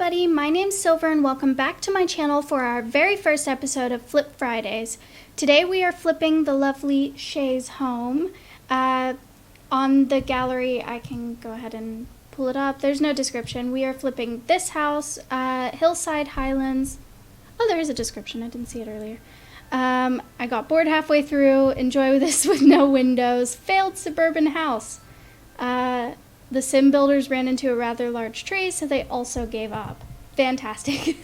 everybody, my name's Silver and welcome back to my channel for our very first episode of Flip Fridays. Today we are flipping the lovely Shay's home. On the gallery, I can go ahead and pull it up. There's no description. We are flipping this house, Hillside Highlands. Oh, there is a description. I didn't see it earlier. I got bored halfway through. Enjoy this with no windows. Failed suburban house. The sim builders ran into a rather large tree, so they also gave up. Fantastic.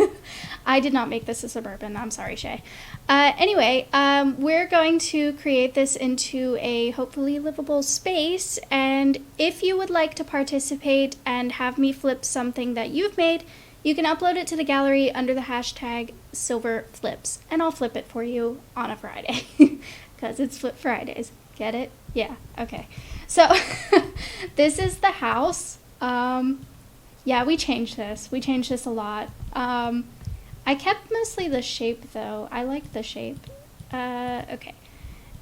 I did not make this a suburban. I'm sorry, Shay. Anyway, we're going to create this into a hopefully livable space, and if you would like to participate and have me flip something that you've made, you can upload it to the gallery under the hashtag #SilverFlips, and I'll flip it for you on a Friday, because it's Flip Fridays. Get it? Yeah, okay. So, this is the house. Yeah, we changed this. We changed this a lot. I kept mostly the shape, though. I like the shape. Okay.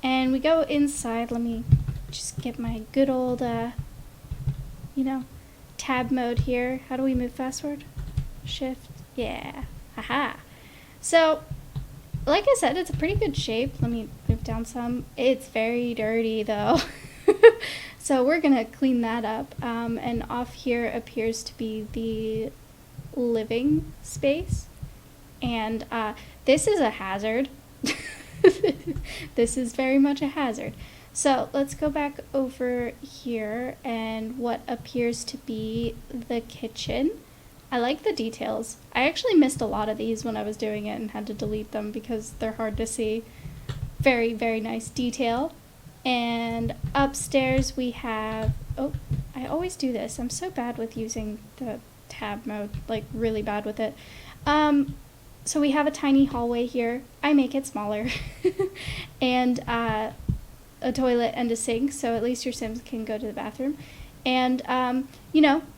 And we go inside. Let me just get my good old, tab mode here. How do we move fastward? Shift. Yeah. Haha. So, like I said, it's a pretty good shape. Let me move down some. It's very dirty, though. So we're going to clean that up. And off here appears to be the living space. And this is a hazard. This is very much a hazard. So let's go back over here and what appears to be the kitchen. I like the details. I actually missed a lot of these when I was doing it and had to delete them because they're hard to see. Very, very nice detail. And upstairs we have, oh, I always do this. I'm so bad with using the tab mode, like really bad with it. So we have a tiny hallway here. I make it smaller. And a toilet and a sink, so at least your Sims can go to the bathroom. And,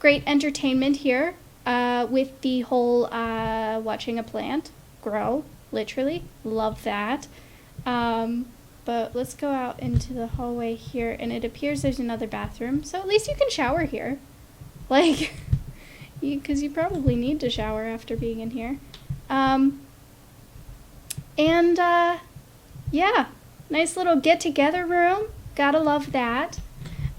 great entertainment here. With the whole watching a plant grow, literally. Love that. But let's go out into the hallway here, and it appears there's another bathroom, so at least you can shower here. Like, because you probably need to shower after being in here. Yeah, nice little get-together room. Gotta love that.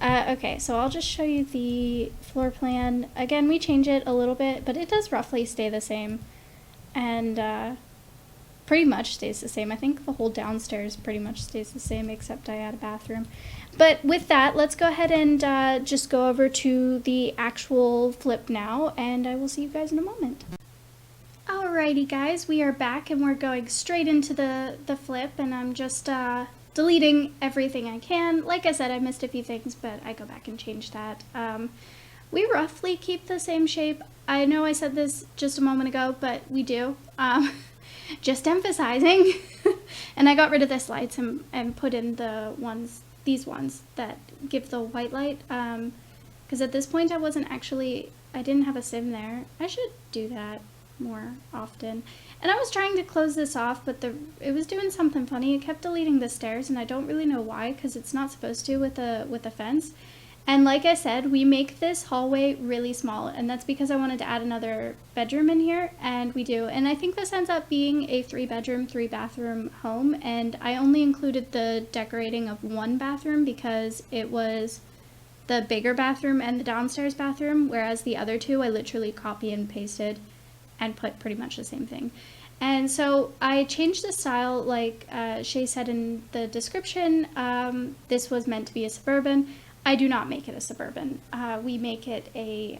Okay, so I'll just show you the floor plan. Again, we change it a little bit, but it does roughly stay the same. And, pretty much stays the same. I think the whole downstairs pretty much stays the same, except I add a bathroom. But with that, let's go ahead and just go over to the actual flip now, and I will see you guys in a moment. Alrighty guys, we are back and we're going straight into the flip, and I'm just deleting everything I can. Like I said, I missed a few things, but I go back and change that. We roughly keep the same shape. I know I said this just a moment ago, but we do. Just emphasizing. And I got rid of the lights and put in these ones that give the white light, because at this point I didn't have a sim there. I should do that more often. And I was trying to close this off, but it was doing something funny. It kept deleting the stairs, and I don't really know why, because it's not supposed to with a fence. And like I said, we make this hallway really small, and that's because I wanted to add another bedroom in here, and we do. And I think this ends up being a 3-bedroom, 3-bathroom home, and I only included the decorating of one bathroom because it was the bigger bathroom and the downstairs bathroom, whereas the other two I literally copy and pasted and put pretty much the same thing. And so I changed the style, like Shay said in the description. This was meant to be a suburban. I do not make it a suburban. We make it a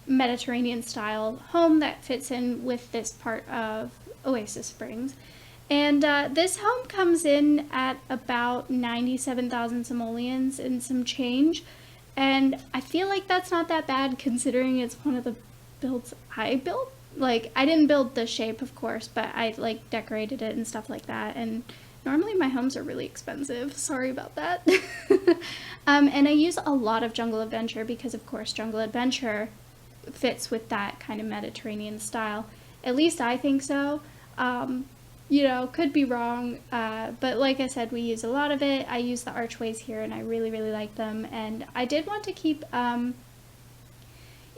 Mediterranean style home that fits in with this part of Oasis Springs. And this home comes in at about 97,000 simoleons and some change. And I feel like that's not that bad considering it's one of the builds I built. Like, I didn't build the shape, of course, but I like decorated it and stuff like that. And normally my homes are really expensive. Sorry about that. And I use a lot of Jungle Adventure because, of course, Jungle Adventure fits with that kind of Mediterranean style. At least I think so. Could be wrong. But like I said, we use a lot of it. I use the archways here, and I really, really like them. And I did want to keep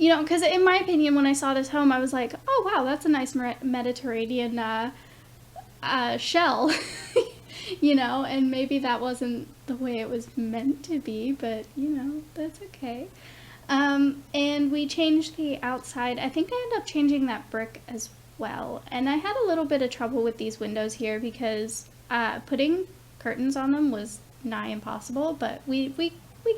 you know, because in my opinion, when I saw this home, I was like, oh wow, that's a nice Mediterranean shell, you know, and maybe that wasn't the way it was meant to be, but you know, that's okay. And we changed the outside. I think I ended up changing that brick as well. And I had a little bit of trouble with these windows here because putting curtains on them was nigh impossible, but we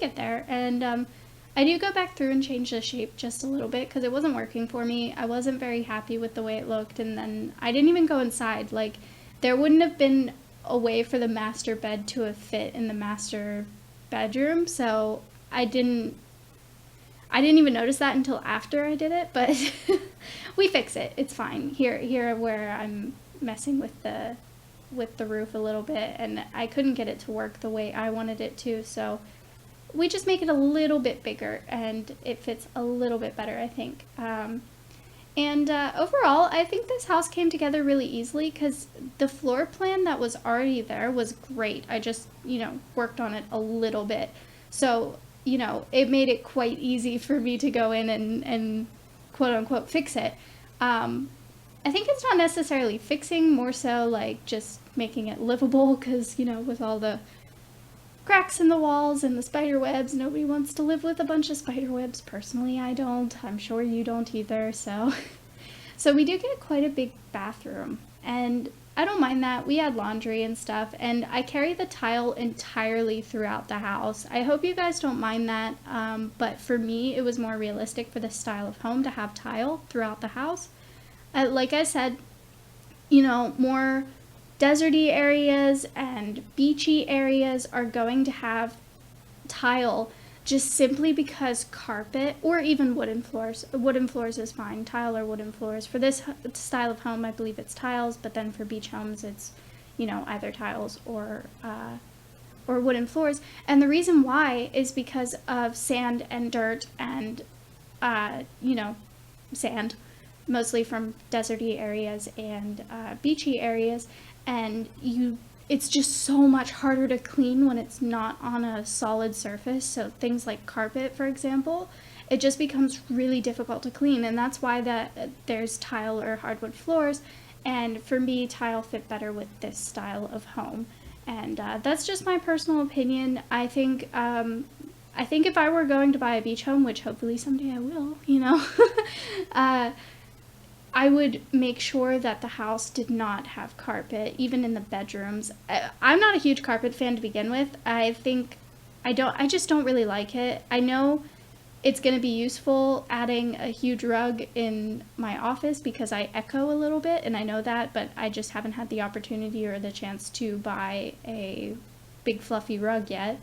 get there. And I do go back through and change the shape just a little bit because it wasn't working for me. I wasn't very happy with the way it looked, and then I didn't even go inside. Like, there wouldn't have been a way for the master bed to have fit in the master bedroom, so I didn't even notice that until after I did it, but we fix it. It's fine. Here where I'm messing with the roof a little bit, and I couldn't get it to work the way I wanted it to, so we just make it a little bit bigger and it fits a little bit better, I think. Overall, I think this house came together really easily because the floor plan that was already there was great. I just, you know, worked on it a little bit. So, you know, it made it quite easy for me to go in and quote unquote fix it. I think it's not necessarily fixing, more so like just making it livable because, you know, with all the cracks in the walls and the spider webs, nobody wants to live with a bunch of spider webs. Personally, I don't. I'm sure you don't either, so. So we do get quite a big bathroom, and I don't mind that. We add laundry and stuff, and I carry the tile entirely throughout the house. I hope you guys don't mind that, but for me, it was more realistic for this style of home to have tile throughout the house. Like I said, you know, more deserty areas and beachy areas are going to have tile just simply because carpet or even wooden floors is fine, tile or wooden floors. For this style of home, I believe it's tiles, but then for beach homes, it's, you know, either tiles or wooden floors. And the reason why is because of sand and dirt and, you know, sand, mostly from deserty areas and beachy areas. And it's just so much harder to clean when it's not on a solid surface. So things like carpet, for example, it just becomes really difficult to clean, and that's why there's tile or hardwood floors. And for me, tile fit better with this style of home, and that's just my personal opinion. I think if I were going to buy a beach home, which hopefully someday I will, you know, I would make sure that the house did not have carpet, even in the bedrooms. I'm not a huge carpet fan to begin with. I just don't really like it. I know it's going to be useful adding a huge rug in my office because I echo a little bit, and I know that, but I just haven't had the opportunity or the chance to buy a big fluffy rug yet,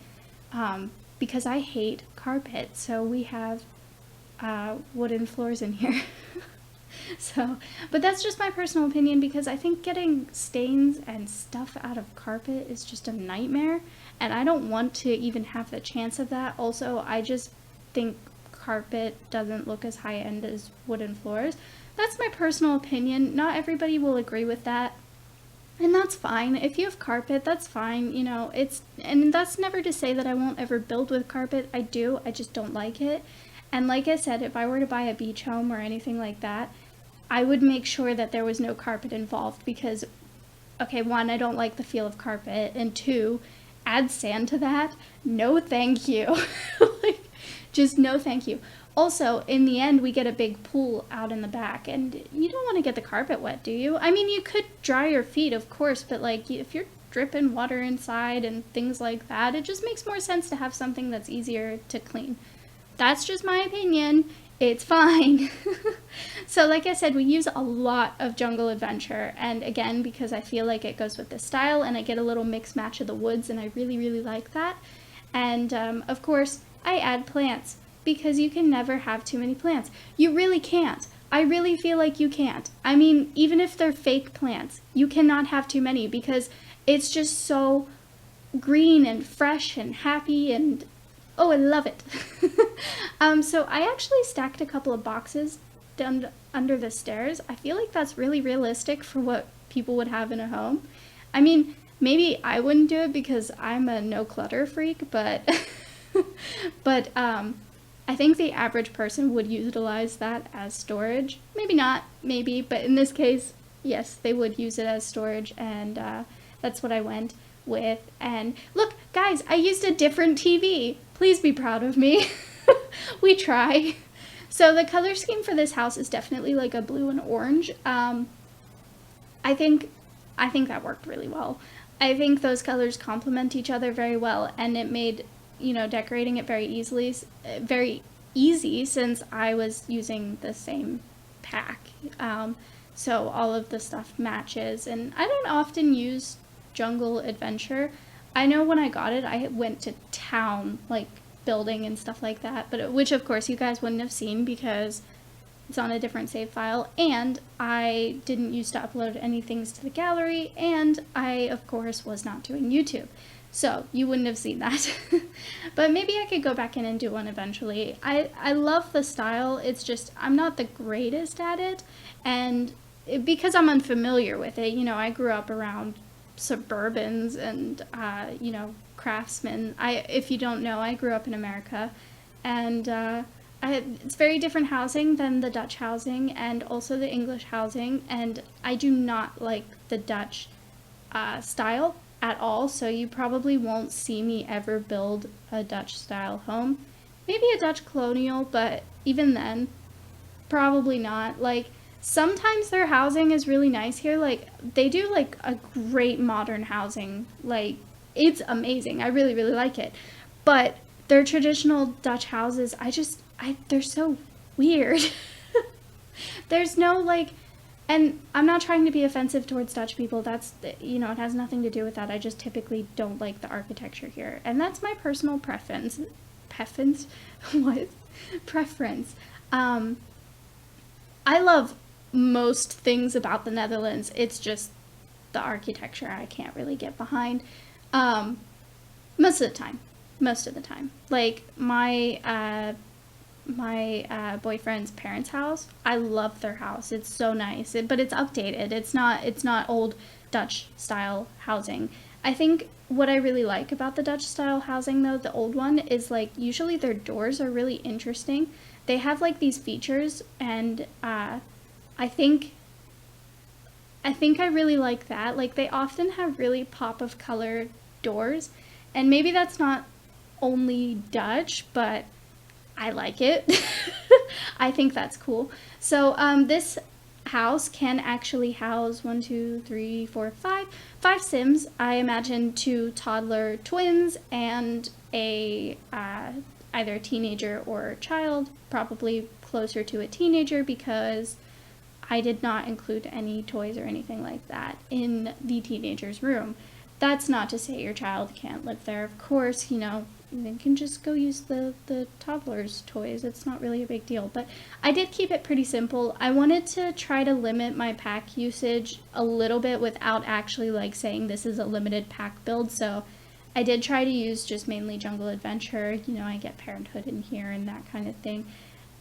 because I hate carpet. So we have wooden floors in here. So, but that's just my personal opinion because I think getting stains and stuff out of carpet is just a nightmare, and I don't want to even have the chance of that. Also, I just think carpet doesn't look as high-end as wooden floors. That's my personal opinion. Not everybody will agree with that, and that's fine. If you have carpet, that's fine, you know, and that's never to say that I won't ever build with carpet. I do, I just don't like it. And like I said, if I were to buy a beach home or anything like that, I would make sure that there was no carpet involved because, okay, one, I don't like the feel of carpet, and two, add sand to that? No thank you. Like, just no thank you. Also, in the end, we get a big pool out in the back, and you don't want to get the carpet wet, do you? I mean, you could dry your feet, of course, but like, if you're dripping water inside and things like that, it just makes more sense to have something that's easier to clean. That's just my opinion. It's fine. So like I said, we use a lot of Jungle Adventure, and again, because I feel like it goes with the style, and I get a little mix match of the woods, and I really, really like that. And of course, I add plants, because you can never have too many plants. You really can't. I really feel like you can't. I mean, even if they're fake plants, you cannot have too many, because it's just so green and fresh and happy, and oh, I love it. So I actually stacked a couple of boxes down under the stairs. I feel like that's really realistic for what people would have in a home. I mean, maybe I wouldn't do it because I'm a no clutter freak, but I think the average person would utilize that as storage. Maybe not, maybe, but in this case, yes, they would use it as storage, and that's what I went with. And look, guys, I used a different TV. Please be proud of me. We try. So the color scheme for this house is definitely like a blue and orange. I think that worked really well. I think those colors complement each other very well, and it made, you know, decorating it very easy since I was using the same pack. So all of the stuff matches, and I don't often use Jungle Adventure. I know when I got it, I went to town, like building and stuff like that, but which of course you guys wouldn't have seen because it's on a different save file, and I didn't used to upload any things to the gallery, and I of course was not doing YouTube, so you wouldn't have seen that. But maybe I could go back in and do one eventually. I love the style, it's just I'm not the greatest at it, and because I'm unfamiliar with it, you know, I grew up around Suburbans and you know, Craftsman. If you don't know, I grew up in America, and it's very different housing than the Dutch housing and also the English housing, and I do not like the Dutch style at all, so you probably won't see me ever build a Dutch style home. Maybe a Dutch colonial, but even then, probably not. Like, sometimes their housing is really nice here. Like, they do like a great modern housing. Like, it's amazing. I really, really like it. But their traditional Dutch houses, they're so weird. There's no like, and I'm not trying to be offensive towards Dutch people. That's, you know, it has nothing to do with that. I just typically don't like the architecture here. And that's my personal preference. Preference? What? Preference. I love most things about the Netherlands. It's just the architecture I can't really get behind. Most of the time. Like my boyfriend's parents' house, I love their house. It's so nice, but it's updated. It's not old Dutch style housing. I think what I really like about the Dutch style housing, though, the old one, is like usually their doors are really interesting. They have like these features, and I think I really like that. Like, they often have really pop of color doors, and maybe that's not only Dutch, but I like it. I think that's cool. So this house can actually house 1, 2, 3, 4, 5 Sims. I imagine 2 toddler twins and a either a teenager or a child, probably closer to a teenager because I did not include any toys or anything like that in the teenager's room. That's not to say your child can't live there. Of course, you know, they can just go use the toddler's toys. It's not really a big deal. But I did keep it pretty simple. I wanted to try to limit my pack usage a little bit without actually like saying this is a limited pack build. So I did try to use just mainly Jungle Adventure. You know, I get Parenthood in here and that kind of thing.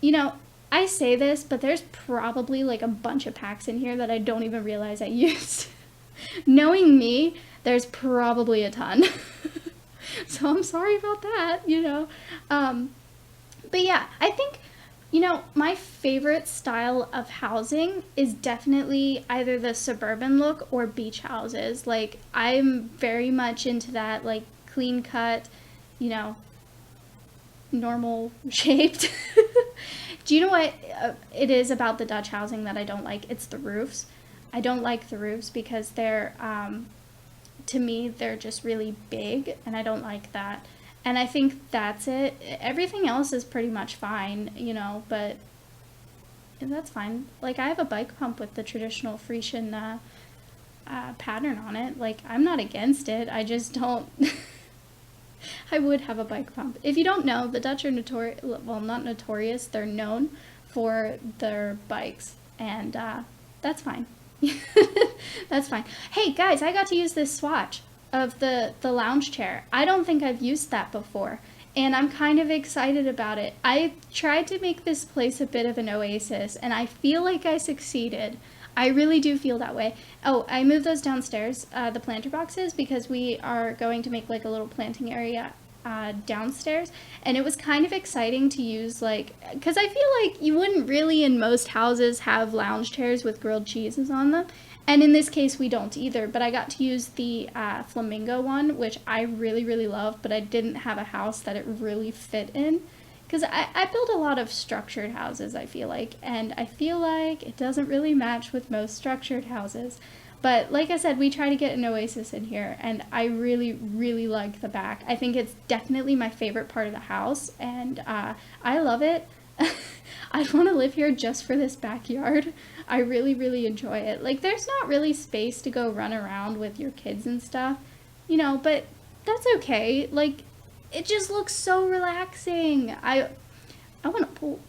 You know, I say this, but there's probably like a bunch of packs in here that I don't even realize I used. Knowing me, there's probably a ton. So I'm sorry about that, you know. But yeah, I think, you know, my favorite style of housing is definitely either the suburban look or beach houses. Like, I'm very much into that, like, clean cut, you know, normal shaped. Do you know what it is about the Dutch housing that I don't like? It's the roofs. I don't like the roofs because they're, to me, they're just really big, and I don't like that. And I think that's it. Everything else is pretty much fine, you know, but that's fine. Like, I have a bike pump with the traditional Frisian pattern on it. Like, I'm not against it. I just don't... I would have a bike pump. If you don't know, the Dutch are notorious, well, not notorious, they're known for their bikes, and that's fine. That's fine. Hey guys, I got to use this swatch of the lounge chair. I don't think I've used that before, and I'm kind of excited about it. I tried to make this place a bit of an oasis, and I feel like I succeeded. I really do feel that way. Oh, I moved those downstairs, the planter boxes, because we are going to make like a little planting area downstairs, and it was kind of exciting to use, like, because I feel like you wouldn't really in most houses have lounge chairs with grilled cheeses on them, and in this case we don't either, but I got to use the flamingo one, which I really, really love, but I didn't have a house that it really fit in. Because I build a lot of structured houses, I feel like, and I feel like it doesn't really match with most structured houses. But like I said, we try to get an oasis in here, and I really, really like the back. I think it's definitely my favorite part of the house, and I love it. I'd want to live here just for this backyard. I really, really enjoy it. Like, there's not really space to go run around with your kids and stuff, you know, but that's okay. Like, it just looks so relaxing. I want a pool.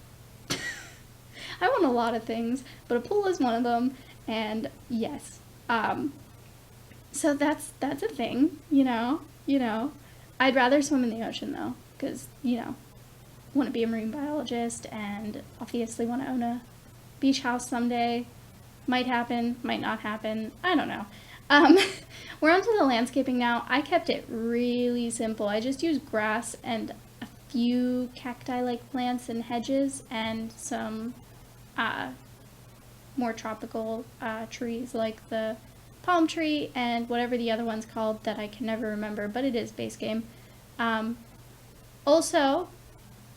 I want a lot of things, but a pool is one of them, and yes. So that's a thing, you know. I'd rather swim in the ocean, though, because, you know, want to be a marine biologist, and obviously want to own a beach house someday. Might happen, might not happen, I don't know. We're on to the landscaping now. I kept it really simple. I just used grass and a few cacti-like plants and hedges and some more tropical trees like the palm tree and whatever the other one's called that I can never remember, but it is base game. Also,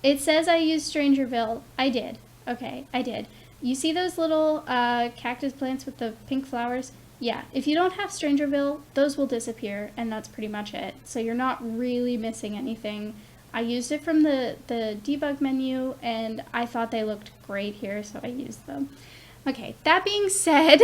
it says I used Strangerville. I did. Okay, I did. You see those little cactus plants with the pink flowers? Yeah, if you don't have Strangerville, those will disappear, and that's pretty much it. So you're not really missing anything. I used it from the debug menu, and I thought they looked great here, so I used them. Okay, that being said,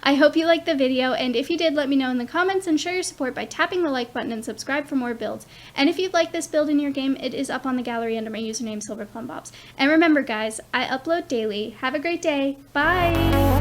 I hope you liked the video, and if you did, let me know in the comments and show your support by tapping the like button and subscribe for more builds. And if you'd like this build in your game, it is up on the gallery under my username, Silverplumbobs. And remember guys, I upload daily. Have a great day. Bye!